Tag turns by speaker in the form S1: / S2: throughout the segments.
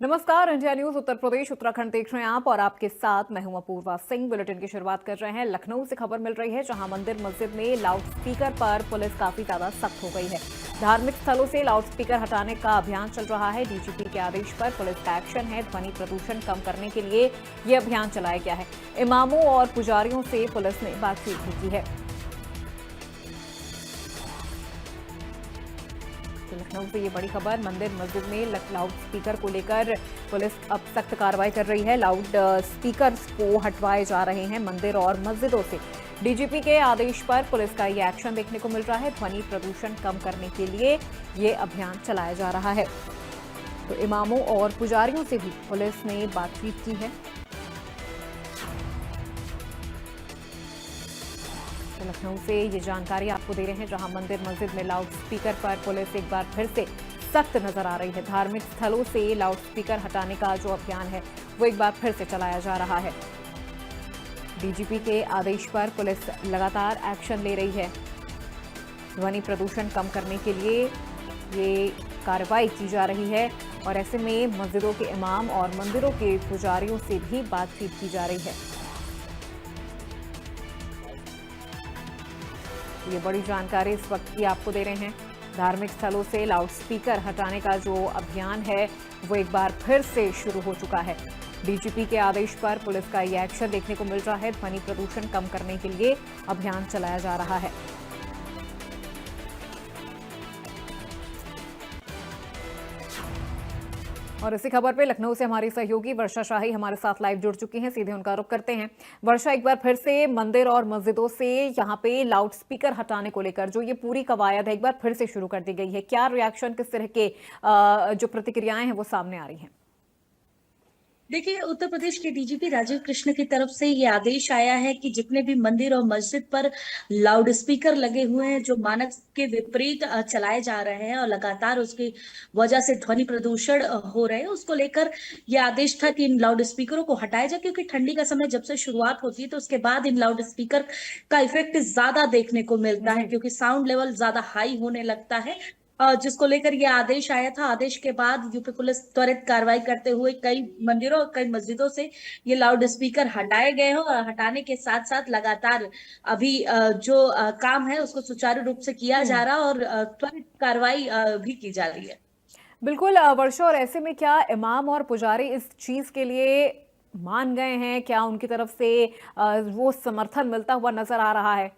S1: नमस्कार, India news Uttar Pradesh Uttarakhand देख रहे हैं आप और आपके साथ मैं हूं अपूर्वा सिंह। बुलेटिन की शुरुआत कर रहे हैं लखनऊ से। खबर मिल रही है जहां मंदिर मस्जिद में लाउड स्पीकर पर पुलिस काफी ज्यादा सख्त हो गई है। धार्मिक स्थलों से लाउड स्पीकर हटाने का अभियान चल रहा है। डीजीपी के आदेश पर पुलिस का एक्शन है। ध्वनि प्रदूषण कम करने के लिए ये अभियान चलाया गया है। इमामों और पुजारियों से पुलिस ने बातचीत भी की है। तो लखनऊ से ये बड़ी खबर, मंदिर मस्जिद में लाउड स्पीकर को लेकर पुलिस अब सख्त कार्रवाई कर रही है। लाउड स्पीकर्स को हटवाए जा रहे हैं मंदिर और मस्जिदों से। डीजीपी के आदेश पर पुलिस का ये एक्शन देखने को मिल रहा है। ध्वनि प्रदूषण कम करने के लिए ये अभियान चलाया जा रहा है। तो इमामों और पुजारियों से भी पुलिस ने बातचीत की है। तो लखनऊ से ये जानकारी आपको दे रहे हैं जहां मंदिर मस्जिद में लाउड स्पीकर पर पुलिस एक बार फिर से सख्त नजर आ रही है। धार्मिक स्थलों से लाउड स्पीकर हटाने का जो अभियान है वो एक बार फिर से चलाया जा रहा है। डीजीपी के आदेश पर पुलिस लगातार एक्शन ले रही है। ध्वनि प्रदूषण कम करने के लिए ये कार्रवाई की जा रही है और ऐसे में मस्जिदों के इमाम और मंदिरों के पुजारियों से भी बातचीत की जा रही है। ये बड़ी जानकारी इस वक्त की आपको दे रहे हैं। धार्मिक स्थलों से लाउड स्पीकर हटाने का जो अभियान है वो एक बार फिर से शुरू हो चुका है। डीजीपी के आदेश पर पुलिस का ये एक्शन देखने को मिल रहा है। ध्वनि प्रदूषण कम करने के लिए अभियान चलाया जा रहा है। और इसी खबर पे लखनऊ से हमारी सहयोगी वर्षा शाही हमारे साथ लाइव जुड़ चुकी हैं। सीधे उनका रुख करते हैं। वर्षा, एक बार फिर से मंदिर और मस्जिदों से यहाँ पे लाउड स्पीकर हटाने को लेकर जो ये पूरी कवायद है एक बार फिर से शुरू कर दी गई है। क्या रिएक्शन, किस तरह के जो प्रतिक्रियाएं हैं वो सामने आ रही हैं?
S2: देखिए, उत्तर प्रदेश के डीजीपी राजीव कृष्ण की तरफ से ये आदेश आया है कि जितने भी मंदिर और मस्जिद पर लाउड स्पीकर लगे हुए हैं जो मानक के विपरीत चलाए जा रहे हैं और लगातार उसकी वजह से ध्वनि प्रदूषण हो रहे हैं, उसको लेकर ये आदेश था कि इन लाउड स्पीकरों को हटाया जाए। क्योंकि ठंडी का समय जब से शुरुआत होती है तो उसके बाद इन लाउड स्पीकर का इफेक्ट ज्यादा देखने को मिलता है,
S1: जी,
S2: क्योंकि साउंड लेवल ज्यादा हाई होने लगता है। जिसको लेकर ये आदेश आया था। आदेश के बाद यूपी पुलिस त्वरित कार्रवाई करते हुए कई मंदिरों और कई मस्जिदों से ये लाउड स्पीकर हटाए गए हैं और हटाने के साथ साथ लगातार अभी जो काम है उसको सुचारू रूप से किया जा रहा है और त्वरित कार्रवाई भी की जा रही है।
S1: बिल्कुल वर्षा, और ऐसे में क्या इमाम और पुजारी इस चीज के लिए मान गए हैं? क्या उनकी तरफ से वो समर्थन मिलता हुआ नजर आ रहा है?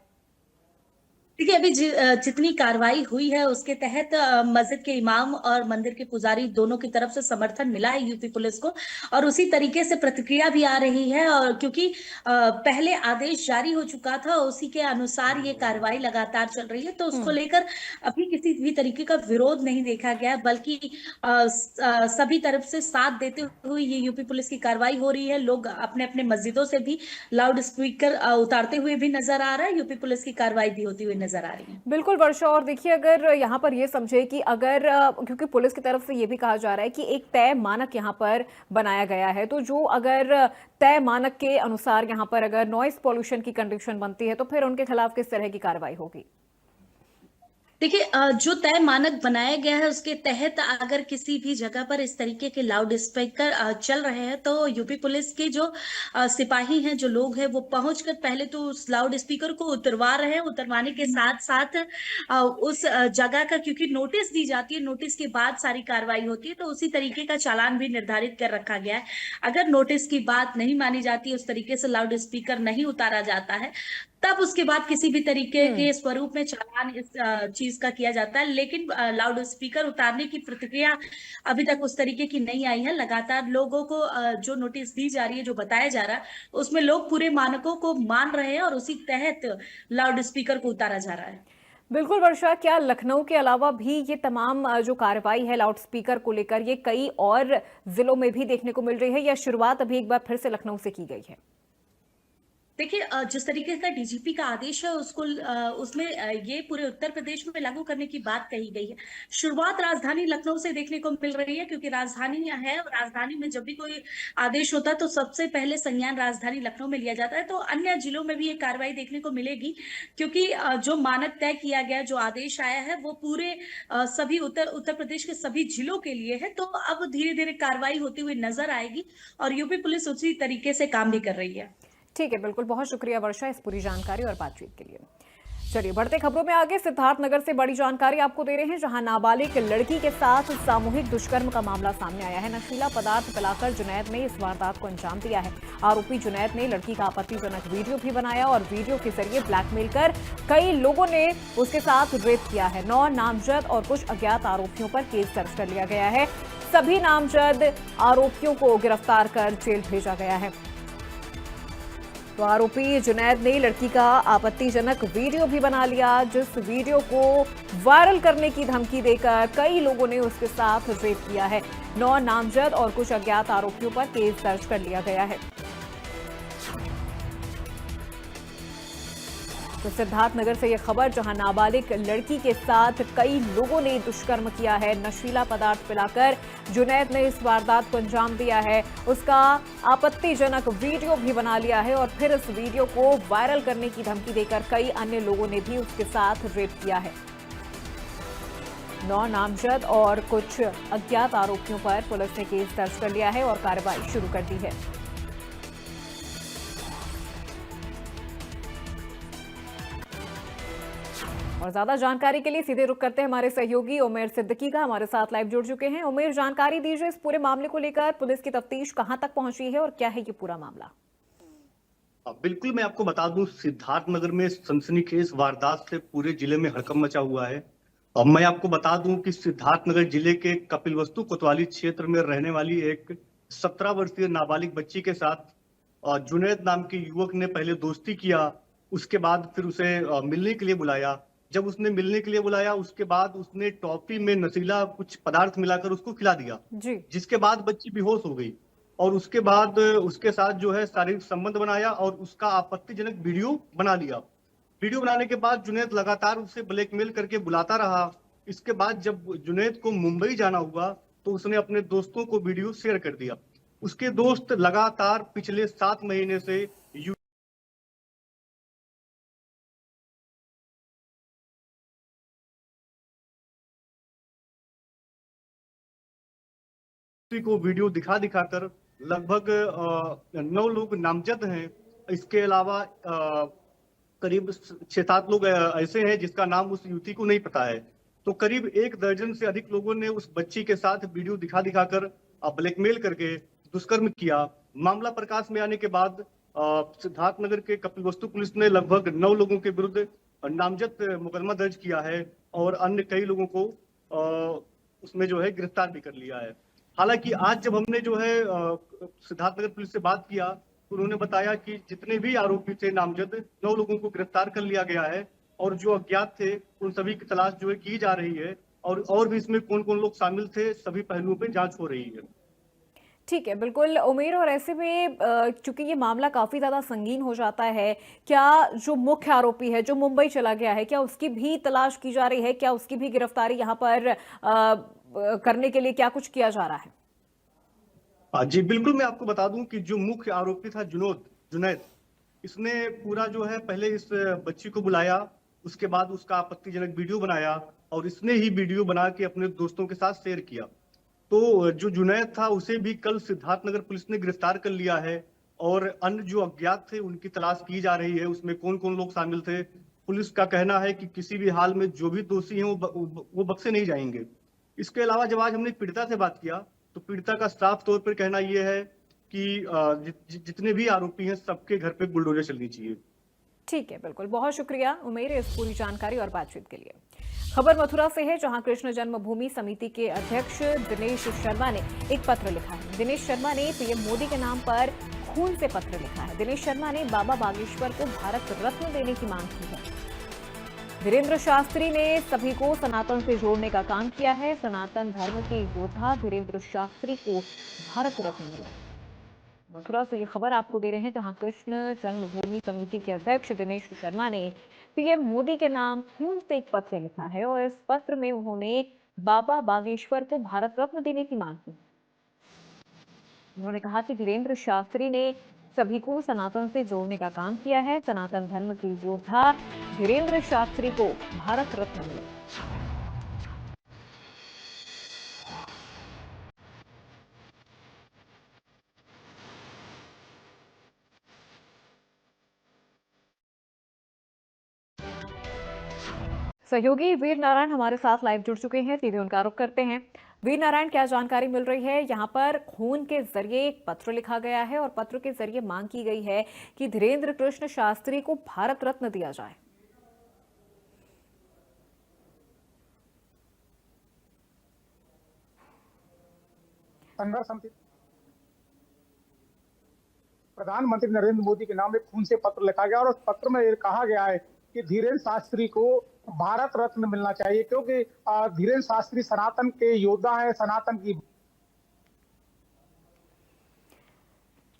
S2: देखिए, अभी जितनी कार्रवाई हुई है उसके तहत मस्जिद के इमाम और मंदिर के पुजारी दोनों की तरफ से समर्थन मिला है यूपी पुलिस को। और उसी तरीके से प्रतिक्रिया भी आ रही है। और क्योंकि पहले आदेश जारी हो चुका था, उसी के अनुसार ये कार्रवाई लगातार चल रही है, तो उसको
S1: हम्म।
S2: लेकर अभी किसी भी तरीके का विरोध नहीं देखा गया, बल्कि सभी तरफ से साथ देते हुए ये यूपी पुलिस की कार्रवाई हो रही है। लोग अपने अपने मस्जिदों से भी लाउड स्पीकर उतारते हुए भी नजर आ रहा है। यूपी पुलिस की कार्रवाई भी होती हुई नजर आ रही है।
S1: बिल्कुल वर्षा, और देखिए अगर यहाँ पर ये समझे कि अगर क्योंकि पुलिस की तरफ से ये भी कहा जा रहा है कि एक तय मानक यहाँ पर बनाया गया है, तो जो अगर तय मानक के अनुसार यहाँ पर अगर नॉइस पॉल्यूशन की कंडीशन बनती है तो फिर उनके खिलाफ किस तरह की कार्रवाई होगी?
S2: देखिए, जो तय मानक बनाया गया है उसके तहत अगर किसी भी जगह पर इस तरीके के लाउड स्पीकर चल रहे हैं तो यूपी पुलिस के जो सिपाही हैं, जो लोग हैं, वो पहुंचकर पहले तो उस लाउड स्पीकर को उतरवा रहे हैं। उतरवाने के साथ साथ उस जगह का, क्योंकि नोटिस दी जाती है, नोटिस के बाद सारी कार्रवाई होती है, तो उसी तरीके का चालान भी निर्धारित कर रखा गया है। अगर नोटिस की बात नहीं मानी जाती, उस तरीके से लाउड स्पीकर नहीं उतारा जाता है, तब उसके बाद किसी भी तरीके
S1: हम्म।
S2: के स्वरूप में चालान इस चीज का किया जाता है। लेकिन लाउड स्पीकर उतारने की प्रतिक्रिया अभी तक उस तरीके की नहीं आई है। लगातार लोगों को जो नोटिस दी जा रही है, जो बताया जा रहा है, उसमें लोग पूरे मानकों को मान रहे हैं और उसी तहत लाउड स्पीकर को उतारा जा रहा है।
S1: बिल्कुल वर्षा, क्या लखनऊ के अलावा भी ये तमाम जो कार्रवाई है लाउड स्पीकर को लेकर ये कई और जिलों में भी देखने को मिल रही है, या शुरुआत अभी एक बार फिर से लखनऊ से की गई है?
S2: देखिए, जिस तरीके का डीजीपी का आदेश है उसको उसमें ये पूरे उत्तर प्रदेश में लागू करने की बात कही गई है। शुरुआत राजधानी लखनऊ से देखने को मिल रही है, क्योंकि राजधानी है और राजधानी में जब भी कोई आदेश होता है तो सबसे पहले संज्ञान राजधानी लखनऊ में लिया जाता है। तो अन्य जिलों में भी ये कार्रवाई देखने को मिलेगी, क्योंकि जो मानक तय किया गया, जो आदेश आया है वो पूरे सभी उत्तर प्रदेश के सभी जिलों के लिए है। तो अब धीरे धीरे कार्रवाई होती हुई नजर आएगी और यूपी पुलिस उसी तरीके से काम भी कर रही है।
S1: ठीक है, बिल्कुल। बहुत शुक्रिया वर्षा इस पूरी जानकारी और बातचीत के लिए। चलिए बढ़ते खबरों में आगे। सिद्धार्थनगर से बड़ी जानकारी आपको दे रहे हैं, जहां नाबालिग लड़की के साथ सामूहिक दुष्कर्म का मामला सामने आया है। नशीला पदार्थ पिलाकर जुनैद ने इस वारदात को अंजाम दिया है। आरोपी जुनैद ने लड़की का आपत्तिजनक वीडियो भी बनाया और वीडियो के जरिए ब्लैकमेल कर कई लोगों ने उसके साथ रेप किया है। 9 नामजद और कुछ अज्ञात आरोपियों पर केस दर्ज कर लिया गया है। सभी नामजद आरोपियों को गिरफ्तार कर जेल भेजा गया है। तो आरोपी जुनैद ने लड़की का आपत्तिजनक वीडियो भी बना लिया, जिस वीडियो को वायरल करने की धमकी देकर कई लोगों ने उसके साथ रेप किया है। 9 नामजद और कुछ अज्ञात आरोपियों पर केस दर्ज कर लिया गया है। तो सिद्धार्थनगर से यह खबर, जहां नाबालिग लड़की के साथ कई लोगों ने दुष्कर्म किया है। नशीला पदार्थ पिलाकर जुनैद ने इस वारदात को अंजाम दिया है। उसका आपत्तिजनक वीडियो भी बना लिया है और फिर इस वीडियो को वायरल करने की धमकी देकर कई अन्य लोगों ने भी उसके साथ रेप किया है। 9 नामजद और कुछ अज्ञात आरोपियों पर पुलिस ने केस दर्ज कर लिया है और कार्रवाई शुरू कर दी है। और ज्यादा जानकारी के लिए सीधे रुख करते हैं हमारे सहयोगी उमेर सिद्दीकी का, हमारे साथ लाइव जुड़ चुके हैं। उमेर, जानकारी दीजिए इस पूरे मामले को लेकर, पुलिस की तफ्तीश कहां तक पहुंची है और क्या है ये पूरा मामला?
S3: बिल्कुल, मैं आपको बता दूं, सिद्धार्थनगर में सनसनीखेज वारदात से पूरे जिले में हड़कंप मचा हुआ है। अब मैं आपको बता दूं कि सिद्धार्थनगर जिले के कपिलवस्तु कोतवाली क्षेत्र में रहने वाली एक 17 वर्षीय नाबालिग बच्ची के साथ जुनैद नाम के युवक ने पहले दोस्ती किया। उसके बाद फिर उसे मिलने के लिए बुलाया। जब उसने मिलने के लिए बुलाया, उसके बाद उसने टॉफी में नशीला कुछ पदार्थ मिलाकर उसको खिला दिया, जिसके बाद बच्ची बेहोश हो गई। और उसके बाद उसके साथ जो है शारीरिक संबंध बनाया और उसका आपत्तिजनक वीडियो बना लिया। वीडियो बनाने के बाद जुनैद लगातार उसे ब्लैकमेल करके बुलाता रहा। इसके बाद जब जुनैद को मुंबई जाना हुआ तो उसने अपने दोस्तों को वीडियो शेयर कर दिया। उसके दोस्त लगातार पिछले 7 महीने से को वीडियो दिखा दिखाकर लगभग 9 लोग नामजद हैं। इसके अलावा करीब 6-7 लोग ऐसे हैं जिसका नाम उस युवती को नहीं पता है। तो करीब 1 दर्जन से अधिक लोगों ने उस बच्ची के साथ वीडियो दिखा दिखाकर ब्लैकमेल करके दुष्कर्म किया। मामला प्रकाश में आने के बाद सिद्धार्थनगर के कपिलवस्तु पुलिस ने लगभग 9 लोगों के विरुद्ध नामजद मुकदमा दर्ज किया है और अन्य कई लोगों को उसमें जो है गिरफ्तार भी कर लिया है। हालांकि आज जब हमने जो है सिद्धार्थनगर पुलिस से बात किया, उन्होंने बताया कि जितने भी आरोपी थे नामजद, 9 लोगों को गिरफ्तार कर लिया गया है और जो अज्ञात थे उन सभी की तलाश जो है की जा रही है और भी इसमें कौन कौन लोग शामिल थे, सभी पहलुओं पे जांच हो रही है।
S1: ठीक है, बिल्कुल उमेर। और ऐसे में चूंकि ये मामला काफी ज्यादा संगीन हो जाता है, क्या जो मुख्य आरोपी है जो मुंबई चला गया है, क्या उसकी भी तलाश की जा रही है? क्या उसकी भी गिरफ्तारी यहाँ पर करने के लिए क्या कुछ किया जा रहा है?
S3: जी बिल्कुल, मैं आपको बता दूं कि जो मुख्य आरोपी था जुनैद, इसने पूरा जो है पहले इस बच्ची को बुलाया, उसके बाद उसका आपत्तिजनक वीडियो बनाया और इसने ही वीडियो बना के अपने दोस्तों के साथ शेयर किया। तो जो जुनैद था उसे भी कल सिद्धार्थनगर पुलिस ने गिरफ्तार कर लिया है और अन्य जो अज्ञात थे उनकी तलाश की जा रही है। उसमें कौन कौन लोग शामिल थे, पुलिस का कहना है कि किसी भी हाल में जो भी दोषी हैं वो बख्शे नहीं जाएंगे। इसके अलावा जब आज हमने पीड़िता से बात किया तो पीड़िता का साफ तौर पर कहना यह है कि जितने भी आरोपी हैं सबके घर पे बुलडोजर चलनी चाहिए।
S1: ठीक है, बिल्कुल। बहुत शुक्रिया उमेर इस पूरी जानकारी और बातचीत के लिए। खबर मथुरा से है, जहां कृष्ण जन्मभूमि समिति के अध्यक्ष दिनेश शर्मा ने एक पत्र लिखा है। दिनेश शर्मा ने पीएम मोदी के नाम पर खून से पत्र लिखा है। दिनेश शर्मा ने बाबा बागेश्वर को भारत रत्न देने की मांग की है। धीरेन्द्र शास्त्री ने सभी को सनातन से जोड़ने का काम किया है। सनातन धर्म के योद्धा धीरेन्द्र शास्त्री को भारत रत्न मिला। मथुरा से ये खबर आपको दे रहे हैं, जहां कृष्ण जन्मभूमि समिति के अध्यक्ष दिनेश शर्मा ने पीएम मोदी के नाम खून से एक पत्र लिखा है और इस पत्र में उन्होंने बाबा बागेश्वर को भारत रत्न देने की मांग की। उन्होंने कहा कि धीरेन्द्र शास्त्री ने सभी को सनातन से जोड़ने का काम किया है। सनातन धर्म के योद्धा धीरेन्द्र शास्त्री को भारत रत्न मिले। सहयोगी वीर नारायण हमारे साथ लाइव जुड़ चुके हैं, सीधे उनका रुख करते हैं। वीर नारायण, क्या जानकारी मिल रही है? यहाँ पर खून के जरिए एक पत्र लिखा गया है और पत्र के जरिए मांग की गई है कि धीरेन्द्र कृष्ण शास्त्री को भारत रत्न दिया जाए।
S4: संघर्ष समिति प्रधानमंत्री नरेंद्र मोदी के नाम एक खून से पत्र लिखा गया और उस पत्र में ये कहा गया है कि धीरेन्द्र शास्त्री को भारत रत्न मिलना चाहिए, क्योंकि धीरेन्द्र शास्त्री सनातन के योद्धा हैं, सनातन की।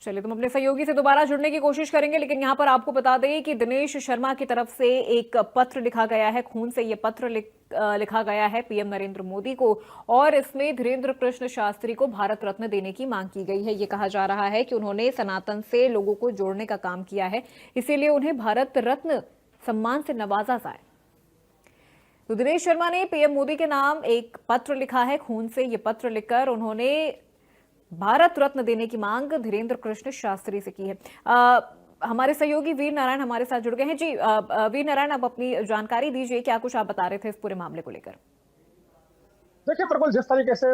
S1: चलिए, तुम अपने सहयोगी से दोबारा जुड़ने की कोशिश करेंगे, लेकिन यहाँ पर आपको बता दें कि दिनेश शर्मा की तरफ से एक पत्र लिखा गया है, खून से ये पत्र लिखा गया है पीएम नरेंद्र मोदी को, और इसमें धीरेन्द्र कृष्ण शास्त्री को भारत रत्न देने की मांग की गई है। ये कहा जा रहा है कि उन्होंने सनातन से लोगों को जोड़ने का काम किया है, इसीलिए उन्हें भारत रत्न सम्मान से नवाजा जाए। तो दिनेश शर्मा ने पीएम मोदी के नाम एक पत्र लिखा है, खून से ये पत्र लिखकर उन्होंने भारत रत्न देने की मांग धीरेन्द्र कृष्ण शास्त्री से की है। हमारे सहयोगी वीर नारायण हमारे साथ जुड़ गए हैं। जी वीर नारायण, अब अपनी जानकारी दीजिए, क्या कुछ आप बता रहे थे इस पूरे मामले को लेकर?
S4: देखिए प्रबल, जिस तरीके से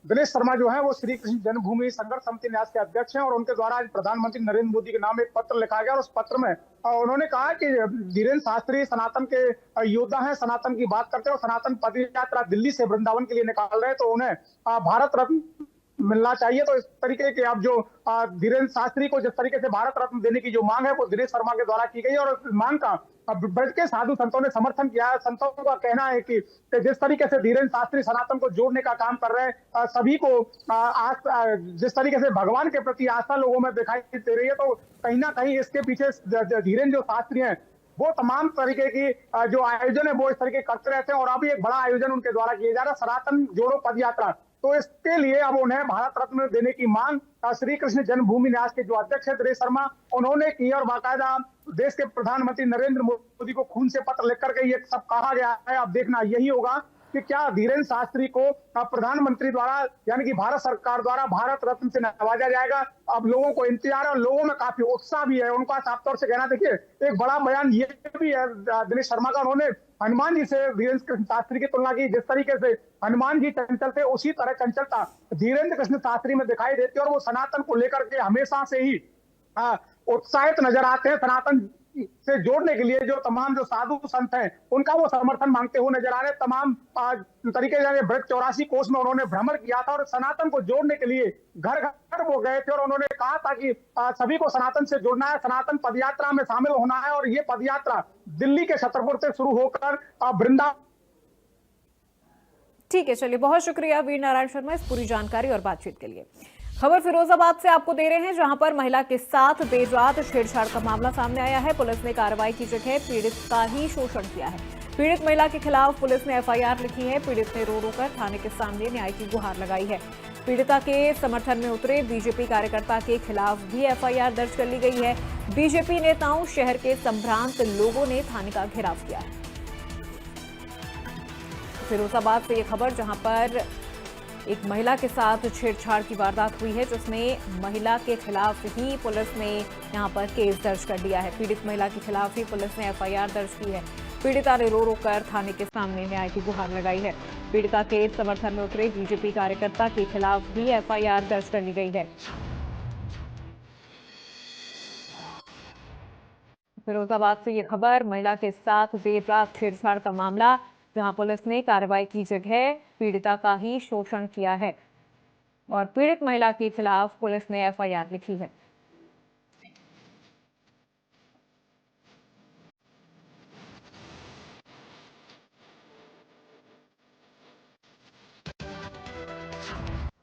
S4: दिनेश शर्मा जो है वो श्री कृष्ण जन्मभूमि संघर्ष समिति न्यास के अध्यक्ष हैं और उनके द्वारा आज प्रधानमंत्री नरेंद्र मोदी के नाम एक पत्र लिखा गया और उस पत्र में उन्होंने कहा कि धीरेन्द्र शास्त्री सनातन के योद्धा हैं, सनातन की बात करते हैं और सनातन पद यात्रा दिल्ली से वृंदावन के लिए निकाल रहे हैं, तो उन्हें भारत रत्न मिलना चाहिए। तो इस तरीके के अब जो धीरेन्द्र शास्त्री को जिस तरीके से भारत रत्न देने की जो मांग है वो दिनेश शर्मा के द्वारा की गई और उस मांग का बैठ के साधु संतों ने समर्थन किया है। संतों का कहना है कि जिस तरीके से धीरेन्द्र शास्त्री सनातन को जोड़ने का काम कर रहे हैं, सभी को जिस तरीके से भगवान के प्रति आस्था लोगों में दिखाई दे रही है, तो कहीं ना कहीं इसके पीछे धीरेन्द्र जो शास्त्री हैं वो तमाम तरीके की जो आयोजन है वो इस तरीके करते रहते हैं और अभी एक बड़ा आयोजन उनके द्वारा किया जा रहा है, सनातन जोड़ो पद यात्रा। तो इसके लिए अब उन्हें भारत रत्न देने की मांग श्री कृष्ण जन्मभूमि न्यास के जो अध्यक्ष है दिनेश शर्मा, उन्होंने की और बाकायदा देश के प्रधानमंत्री नरेंद्र मोदी को खून से पत्र लिख करके ये सब कहा गया है। अब देखना यही होगा कि क्या धीरेन्द्र शास्त्री को प्रधानमंत्री द्वारा यानी कि भारत सरकार द्वारा भारत रत्न से नवाजा जाएगा। अब लोगों को इंतजार है और लोगों में काफी उत्साह भी है। उनका साफ तौर से कहना, देखिए एक बड़ा बयान ये भी है दिनेश शर्मा का, उन्होंने हनुमान जी से धीरेन्द्र कृष्ण शास्त्री की तुलना की। जिस तरीके से हनुमान जी चंचल थे उसी तरह चंचलता धीरेन्द्र कृष्ण शास्त्री में दिखाई देती है और वो सनातन को लेकर के हमेशा से ही उत्साहित नजर आते हैं। सनातन से जोड़ने के लिए जो तमाम जो साधु संत हैं उनका वो समर्थन मांगते हुए नजर आ रहे हैं। तमाम तरीके से ब्रज 84 कोस में उन्होंने भ्रमण किया था और सनातन को जोड़ने के लिए घर घर वो गए थे और उन्होंने कहा था कि सभी को सनातन से जुड़ना है, सनातन पदयात्रा में शामिल होना है और ये पदयात्रा दिल्ली के छतरपुर से शुरू होकर वृंदावन।
S1: ठीक है, चलिए, बहुत शुक्रिया वीर नारायण शर्मा इस पूरी जानकारी और बातचीत के लिए। खबर फिरोजाबाद से आपको दे रहे हैं, जहां पर महिला के साथ देर रात छेड़छाड़ का मामला सामने आया है। पुलिस ने कार्रवाई की जगह पीड़ित का ही शोषण किया है। पीड़ित महिला के खिलाफ पुलिस ने एफआईआर लिखी है। पीड़ित ने रो रो कर थाने के सामने न्याय की गुहार लगाई है। पीड़िता के समर्थन में उतरे बीजेपी कार्यकर्ता के खिलाफ भी एफआईआर दर्ज कर ली गई है। बीजेपी नेताओं, शहर के संभ्रांत लोगों ने थाने का घेराव किया है। फिरोजाबाद से ये खबर, जहां पर एक महिला के साथ छेड़छाड़ की वारदात हुई है, जिसमें महिला के खिलाफ ही पुलिस ने यहां पर केस दर्ज कर दिया है। पीड़ित महिला के खिलाफ ही पुलिस ने एफआईआर दर्ज की है। पीड़िता ने रो रो कर थाने के सामने न्याय की गुहार लगाई है। पीड़िता के समर्थन में उतरे बीजेपी कार्यकर्ता के खिलाफ भी एफआईआर दर्ज कर ली गई है। फिरोजाबाद से ये खबर, महिला के साथ देर रात छेड़छाड़ का मामला, जहां पुलिस ने कार्रवाई की जगह पीड़िता का ही शोषण किया है और पीड़ित महिला के खिलाफ पुलिस ने एफआईआर लिखी है।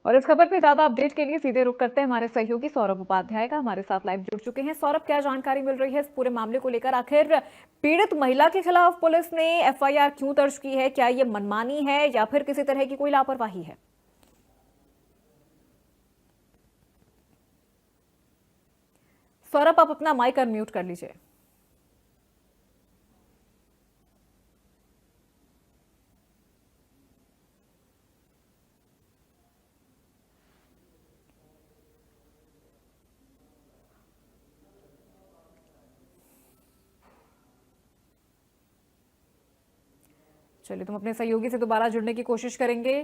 S1: और इस खबर पे ज्यादा अपडेट के लिए सीधे रुख करते हैं हमारे सहयोगी सौरभ उपाध्याय का, हमारे साथ लाइव जुड़ चुके हैं। सौरभ, क्या जानकारी मिल रही है इस पूरे मामले को लेकर? आखिर पीड़ित महिला के खिलाफ पुलिस ने एफआईआर क्यों दर्ज की है? क्या ये मनमानी है या फिर किसी तरह की कोई लापरवाही है? सौरभ, आप अपना माइक अनम्यूट कर लीजिए। चलिए, तुम अपने सहयोगी से दोबारा जुड़ने की कोशिश करेंगे,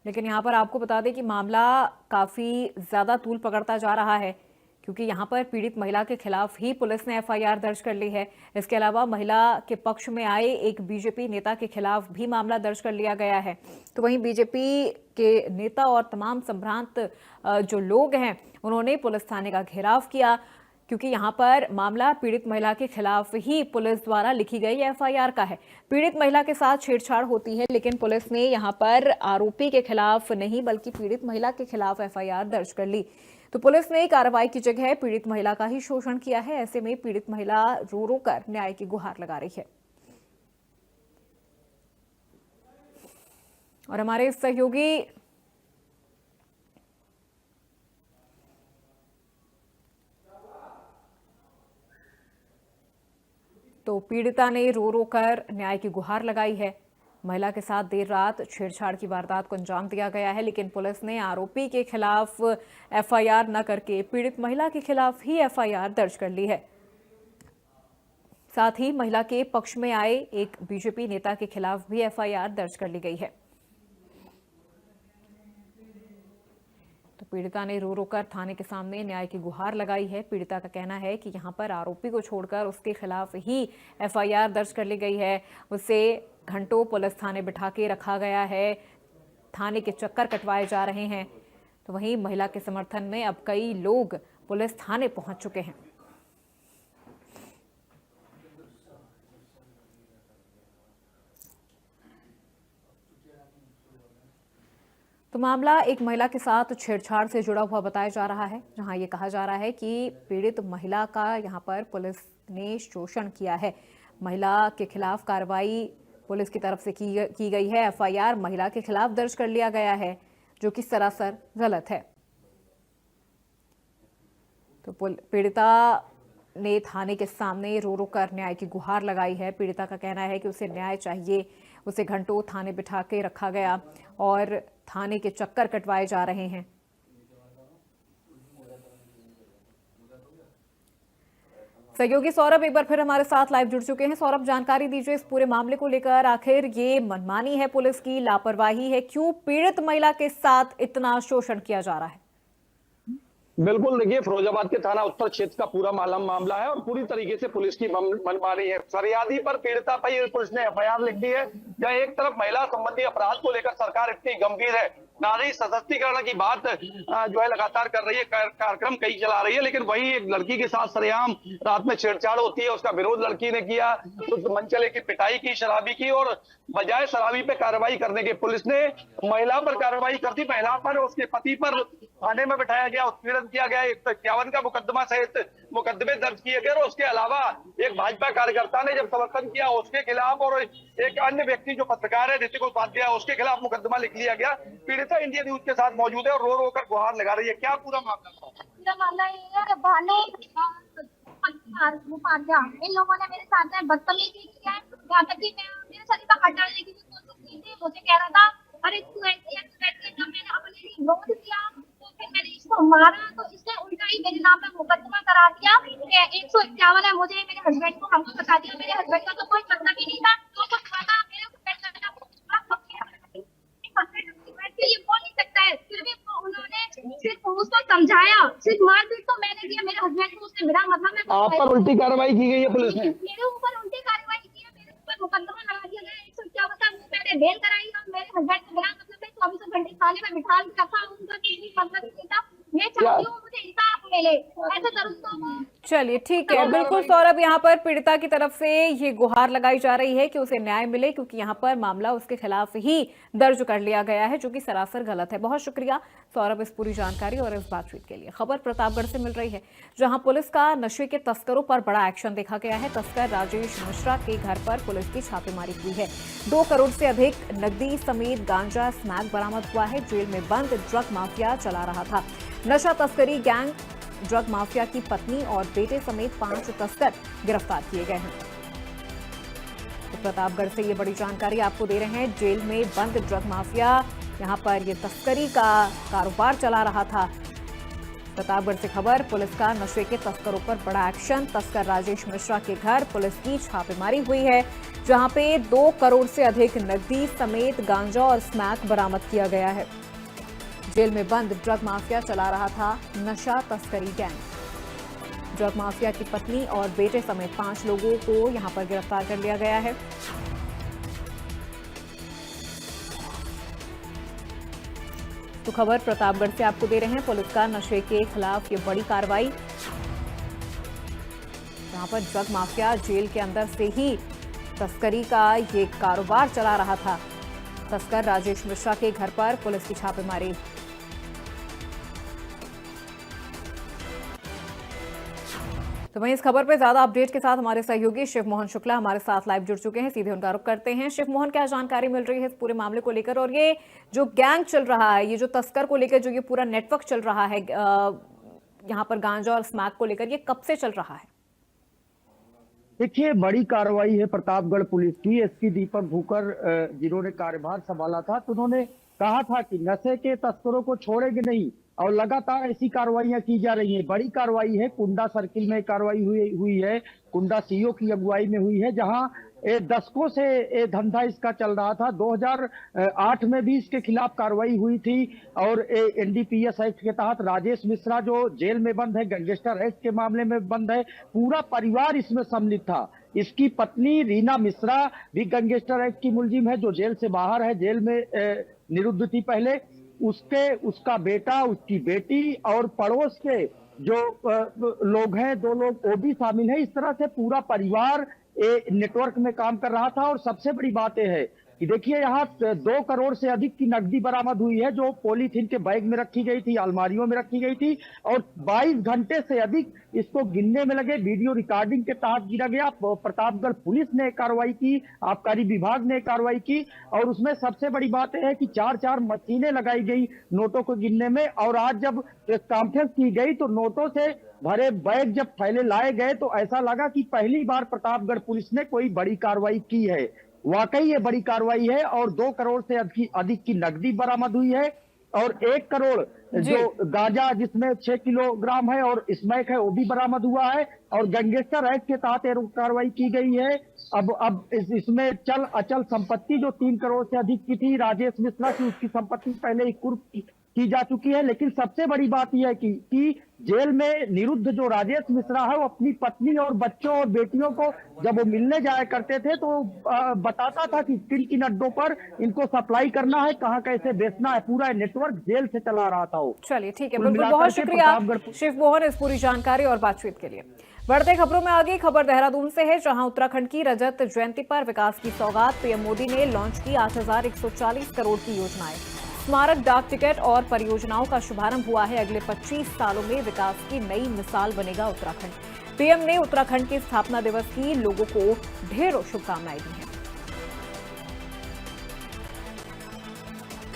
S1: लेकिन यहाँ पर आपको बता दें कि मामला काफ़ी ज़्यादा तूल पकड़ता जा रहा है, क्योंकि यहाँ पर पीड़ित महिला के खिलाफ ही पुलिस ने एफआईआर दर्ज कर ली है। इसके अलावा महिला के पक्ष में आए एक बीजेपी नेता के खिलाफ भी मामला दर्ज कर लिया गया है। तो वहीं बीजेपी के नेता और तमाम संभ्रांत जो लोग हैं, उन्होंने पुलिस थाने का घेराव किया, क्योंकि यहाँ पर मामला पीड़ित महिला के खिलाफ ही पुलिस द्वारा लिखी गई एफआईआर का है। पीड़ित महिला के साथ छेड़छाड़ होती है, लेकिन पुलिस ने यहाँ पर आरोपी के खिलाफ नहीं बल्कि पीड़ित महिला के खिलाफ एफआईआर दर्ज कर ली। तो पुलिस ने कार्रवाई की जगह पीड़ित महिला का ही शोषण किया है। ऐसे में पीड़ित महिला रो रो कर न्याय की गुहार लगा रही है। और हमारे सहयोगी तो पीड़िता ने रो रो कर न्याय की गुहार लगाई है। महिला के साथ देर रात छेड़छाड़ की वारदात को अंजाम दिया गया है, लेकिन पुलिस ने आरोपी के खिलाफ एफआईआर न करके पीड़ित महिला के खिलाफ ही एफआईआर दर्ज कर ली है। साथ ही महिला के पक्ष में आए एक बीजेपी नेता के खिलाफ भी एफआईआर दर्ज कर ली गई है। तो पीड़िता ने रो रो कर थाने के सामने न्याय की गुहार लगाई है। पीड़िता का कहना है कि यहां पर आरोपी को छोड़कर उसके खिलाफ ही एफआईआर दर्ज कर ली गई है। उसे घंटों पुलिस थाने बिठा के रखा गया है, थाने के चक्कर कटवाए जा रहे हैं। तो वहीं महिला के समर्थन में अब कई लोग पुलिस थाने पहुंच चुके हैं। तो मामला एक महिला के साथ छेड़छाड़ से जुड़ा हुआ बताया जा रहा है, जहां ये कहा जा रहा है कि पीड़ित महिला का यहां पर पुलिस ने शोषण किया है। महिला के खिलाफ कार्रवाई पुलिस की तरफ से की गई है। एफआईआर महिला के खिलाफ दर्ज कर लिया गया है, जो कि सरासर गलत है। तो पीड़िता ने थाने के सामने रो रो कर न्याय की गुहार लगाई है। पीड़िता का कहना है कि उसे न्याय चाहिए। उसे घंटों थाने बिठा के रखा गया और थाने के चक्कर कटवाए जा रहे हैं। सहयोगी सौरभ एक बार फिर हमारे साथ लाइव जुड़ चुके हैं। सौरभ, जानकारी दीजिए इस पूरे मामले को लेकर। आखिर ये मनमानी है पुलिस की, लापरवाही है? क्यों पीड़ित महिला के साथ इतना शोषण किया जा रहा है?
S5: बिल्कुल, देखिए, फिरोजाबाद के थाना उत्तर क्षेत्र का पूरा मामला है और पूरी तरीके से पुलिस की मनमानी है। फरियादी पर पीड़िता पर पुलिस ने एफआईआर लिख दी है। जहाँ एक तरफ महिला संबंधी अपराध को लेकर सरकार इतनी गंभीर है, नारी सशक्तिकरण की बात जो है लगातार कर रही है, कार्यक्रम कई चला रही है, लेकिन वही एक लड़की के साथ सरेआम रात में छेड़छाड़ होती है। उसका विरोध लड़की ने किया, उस मंचले की पिटाई की, शराबी की, और बजाय शराबी पे कार्रवाई करने के पुलिस ने महिला पर कार्रवाई कर दी। महिला पर, उसके पति पर थाने में बिठाया गया, उत्पीड़न किया गया। 151 का मुकदमा सहित मुकदमे दर्ज किए गए। और उसके अलावा एक भाजपा कार्यकर्ता ने जब समर्थन किया उसके खिलाफ, और एक अन्य व्यक्ति जो पत्रकार है ऋतिक उपाध्याय, उसके खिलाफ मुकदमा लिख लिया गया। पीड़िता इंडिया न्यूज के साथ मौजूद है और रो रो कर गुहार लगा रही है। क्या पूरा मामला था?
S6: पूरा मामला ये है, भानु उपाध्याय, इन लोगों ने मेरे साथ में बदतमीजी की है। यहाँ तक कि मैं मेरे शरीर पर हटाने की कोशिश की थी। मुझे कह रहा था, अरे तू ऐसी है, तू ऐसी है। जब मैंने अपने लिए विरोध किया तो फिर मैंने इसको मारा, तो इसने उल्टा ही मेरे नाम पे मुकदमा करा दिया। 151 है, मुझे मेरे हस्बैंड को हमको बता दिया। मेरे हस्बैंड का तो कोई मतलब ही नहीं था, तो कुछ पता मेरे को ये बोल नहीं सकता है। फिर भी उन्होंने सिर्फ उसको समझाया, सिर्फ मारपीट तो मैंने किया। मेरे हस्बैंड को उसने मेरा मतलब
S5: आप पर उल्टी कार्रवाई की गई है पुलिस ने?
S6: मेरे ऊपर उल्टी कार्रवाई की है, मेरे ऊपर मुकदमा लगा दिया गया। 151 का मैंने बेल कराई और मेरे हस्बैंड को मेरा मतलब 24 घंटे थाने में बिठा के रखा। उनका किसी मतलब नहीं था। मैं चाहती हूँ मुझे इंसाफ मिले। ऐसे दर्द
S1: चलिए ठीक है, बिल्कुल सौरभ, यहाँ पर पीड़िता की तरफ से ये गुहार लगाई जा रही है कि उसे न्याय मिले, क्योंकि यहाँ पर मामला उसके खिलाफ ही दर्ज कर लिया गया है, जो कि सरासर गलत है। बहुत शुक्रिया सौरभ इस पूरी जानकारी और इस बातचीत के लिए। खबर प्रतापगढ़ से मिल रही है, जहां पुलिस का नशे के तस्करों पर बड़ा एक्शन देखा गया है। तस्कर राजेश मिश्रा के घर पर पुलिस की छापेमारी हुई है। 2 करोड़ से अधिक नकदी समेत गांजा स्मैक बरामद हुआ है। जेल में बंद ड्रग माफिया चला रहा था। नशा तस्करी गैंग ड्रग माफिया की पत्नी और बेटे समेत 5 तस्कर गिरफ्तार किए गए हैं। तो प्रतापगढ़ से ये बड़ी जानकारी आपको दे रहे हैं। जेल में बंद ड्रग माफिया यहां पर ये तस्करी का कारोबार चला रहा था। प्रतापगढ़ से खबर, पुलिस का नशे के तस्करों पर बड़ा एक्शन। तस्कर राजेश मिश्रा के घर पुलिस की छापेमारी हुई है, जहां पे 2 करोड़ से अधिक नकदी समेत गांजा और स्मैक बरामद किया गया है। जेल में बंद ड्रग माफिया चला रहा था नशा तस्करी गैंग। ड्रग माफिया की पत्नी और बेटे समेत 5 लोगों को यहां पर गिरफ्तार कर लिया गया है। तो खबर प्रतापगढ़ से आपको दे रहे हैं, पुलिस का नशे के खिलाफ ये बड़ी कार्रवाई, जहां पर ड्रग माफिया जेल के अंदर से ही तस्करी का ये कारोबार चला रहा था। तस्कर राजेश मिश्रा के घर पर पुलिस की छापेमारी। तो वहीं इस खबर पर ज्यादा अपडेट के साथ हमारे सहयोगी शिव मोहन शुक्ला हमारे साथ लाइव जुड़ चुके हैं। सीधे उनका रुख करते हैं। शिव मोहन, क्या जानकारी मिल रही है इस पूरे मामले को लेकर, और ये जो गैंग चल रहा है, ये जो तस्कर को लेकर जो ये पूरा नेटवर्क चल रहा है यहाँ पर गांजा और स्मैक को लेकर, ये कब से चल रहा है?
S7: देखिए, बड़ी कार्रवाई है प्रतापगढ़ पुलिस की। एसपी दीपक भूकर जिन्होंने कार्यभार संभाला था, तो उन्होंने कहा था कि नशे के तस्करों को छोड़ेंगे नहीं, और लगातार ऐसी कार्रवाइयां की जा रही हैं। बड़ी कार्रवाई है, कुंडा सर्किल में कार्रवाई हुई है, कुंडा सीओ की अगुवाई में हुई है, जहां दशकों से धंधा इसका चल रहा था। 2008 में भी इसके खिलाफ कार्रवाई हुई थी, और एनडीपीएस एक्ट के तहत राजेश मिश्रा जो जेल में बंद है, गैंगस्टर एक्ट के मामले में बंद है, पूरा परिवार इसमें सम्मिलित था। इसकी पत्नी रीना मिश्रा भी गैंगस्टर एक्ट की मुलजिम है, जो जेल से बाहर है, जेल में निरुद्ध थी पहले। उसका बेटा, उसकी बेटी और पड़ोस के जो लोग हैं, 2 लोग वो भी शामिल है। इस तरह से पूरा परिवार नेटवर्क में काम कर रहा था। और सबसे बड़ी बात यह है कि देखिए, यहाँ 2 करोड़ से अधिक की नकदी बरामद हुई है, जो पॉलीथीन के बैग में रखी गई थी, अलमारियों में रखी गई थी, और 22 घंटे से अधिक इसको गिनने में लगे। वीडियो रिकॉर्डिंग के तहत गिना गया। प्रतापगढ़ पुलिस ने कार्रवाई की, आबकारी विभाग ने कार्रवाई की, और उसमें सबसे बड़ी बात यह है कि 4 मशीनें लगाई गई नोटों को गिनने में। और आज जब कॉन्फ्रेंस की गई, तो नोटों से भरे बैग जब थैले लाए गए, तो ऐसा लगा कि पहली बार प्रतापगढ़ पुलिस ने कोई बड़ी कार्रवाई की है। वाकई ये बड़ी कार्रवाई है, और 2 करोड़ से अधिक की नकदी बरामद हुई है, और 1 करोड़ जो गांजा जिसमें 6 किलोग्राम है और स्मैक है, वो भी बरामद हुआ है। और गैंगस्टर एक्ट के तहत कार्रवाई की गई है। अब इसमें चल अचल संपत्ति जो 3 करोड़ से अधिक की थी राजेश मिश्रा की, उसकी संपत्ति पहले ही कुर्क की जा चुकी है। लेकिन सबसे बड़ी बात यह है कि जेल में निरुद्ध जो राजेश मिश्रा है, वो अपनी पत्नी और बच्चों और बेटियों को जब वो मिलने जाया करते थे, तो बताता था कि किन अड्डों पर इनको सप्लाई करना है, कहाँ कैसे बेचना है। पूरा नेटवर्क जेल से चला रहा था वो।
S1: चलिए ठीक है, बिल्कुल, बहुत शुक्रिया शिव मोहन इस पूरी जानकारी और बातचीत के लिए। बढ़ते खबरों में आगे खबर देहरादून से है, जहां उत्तराखंड की रजत जयंती पर विकास की सौगात। पीएम मोदी ने लॉन्च की 8,140 करोड़ की योजनाएं। स्मारक, डाक टिकट और परियोजनाओं का शुभारंभ हुआ है। अगले 25 सालों में विकास की नई मिसाल बनेगा उत्तराखंड। पीएम ने उत्तराखंड के स्थापना दिवस की लोगों को ढेरों शुभकामनाएं दी हैं।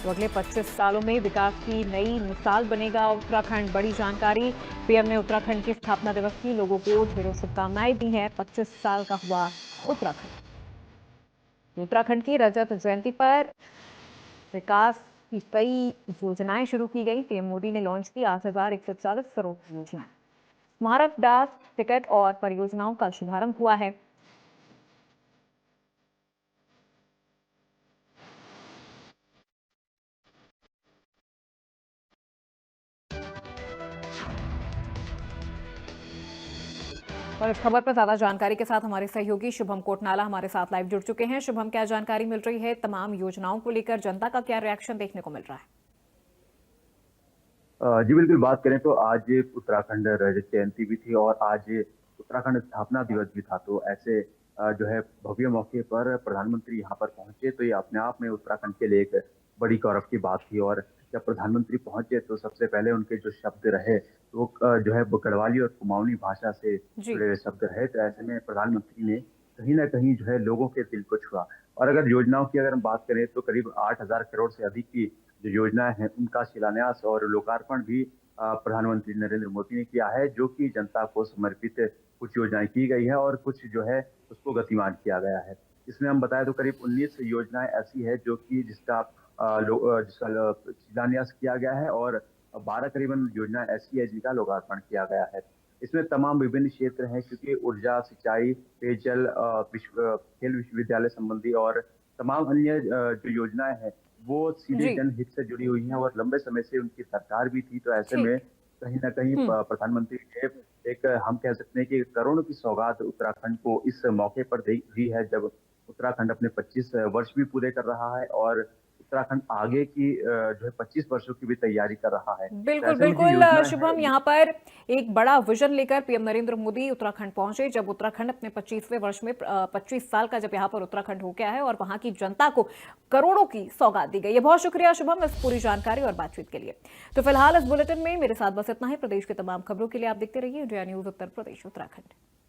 S1: तो अगले 25 सालों में विकास की नई मिसाल बनेगा उत्तराखंड। बड़ी जानकारी, पीएम ने उत्तराखंड के स्थापना दिवस की लोगों को ढेरों शुभकामनाएं दी हैं। 25 साल का हुआ उत्तराखंड। उत्तराखंड की रजत जयंती पर विकास की कई योजनाएं शुरू की गई। पीएम मोदी ने लॉन्च की 8,140 करोड़ की योजना। स्मारक, डाक टिकट और परियोजनाओं का शुभारंभ हुआ है। और इस खबर पर ज्यादा जानकारी के साथ हमारे सहयोगी शुभम कोटनाला हमारे साथ लाइव जुड़ चुके हैं। शुभम, क्या जानकारी मिल रही है? तमाम योजनाओं को लेकर जनता का क्या रिएक्शन देखने को मिल रहा है?
S8: जी बिल्कुल, बात करें तो आज उत्तराखंड रजत जयंती भी थी और आज उत्तराखंड स्थापना दिवस भी था। तो ऐसे जो है भव्य मौके पर प्रधानमंत्री यहाँ पर पहुंचे तो ये अपने आप में उत्तराखंड के लिए एक बड़ी गौरव की बात थी। और जब प्रधानमंत्री पहुंचे तो सबसे पहले उनके जो शब्द रहे तो वो जो है वो गढ़वाली और कुमाऊनी भाषा से
S1: जी।
S8: जुड़े हुए शब्द रहे। तो ऐसे में प्रधानमंत्री ने कहीं ना कहीं जो है लोगों के दिल को छुआ। और अगर योजनाओं की अगर हम बात करें तो करीब 8,000 करोड़ से अधिक की जो योजनाएं हैं उनका शिलान्यास और लोकार्पण भी प्रधानमंत्री नरेंद्र मोदी ने किया है, जो कि जनता को समर्पित कुछ योजनाएं की गई है और कुछ जो है उसको गतिमान किया गया है। इसमें हम बताएं तो करीब 19 योजनाएं ऐसी है जो कि जिसका शिलान्यास किया गया है और 12 करीबन योजनाएं ऐसी है जिनका लोकार्पण किया गया है। इसमें तमाम विभिन्न क्षेत्र हैं क्योंकि ऊर्जा, सिंचाई, पेयजल, खेल विश्वविद्यालय संबंधी और तमाम अन्य जो योजनाएं हैं वो सीधे
S1: जी।
S8: जनहित से जुड़ी हुई हैं और लंबे समय से उनकी सरकार भी थी। तो ऐसे
S1: ठीक।
S8: में कहीं न कहीं प्रधानमंत्री ने एक हम कह सकते हैं कि करोड़ों की सौगात उत्तराखंड को इस मौके पर दी है, जब उत्तराखंड अपने 25 वर्ष भी पूरे कर रहा है और उत्तराखंड आगे की जो है 25 वर्षों की भी तैयारी कर रहा है। तो
S1: बिल्कुल
S8: ऐसे में जो
S1: बिल्कुल
S8: योजना
S1: शुभम,
S8: है
S1: यहाँ पर एक बड़ा विजन लेकर पीएम नरेंद्र मोदी उत्तराखंड पहुंचे। जब उत्तराखंड अपने 25वें वर्ष में 25 साल का जब यहाँ पर उत्तराखंड हो गया है और वहां की जनता को करोड़ों की सौगात दी गई है। बहुत शुक्रिया शुभम इस पूरी जानकारी और बातचीत के लिए। तो फिलहाल इस बुलेटिन में मेरे साथ बस इतना है। प्रदेश के तमाम खबरों के लिए आप देखते रहिए इंडिया न्यूज उत्तर प्रदेश उत्तराखंड।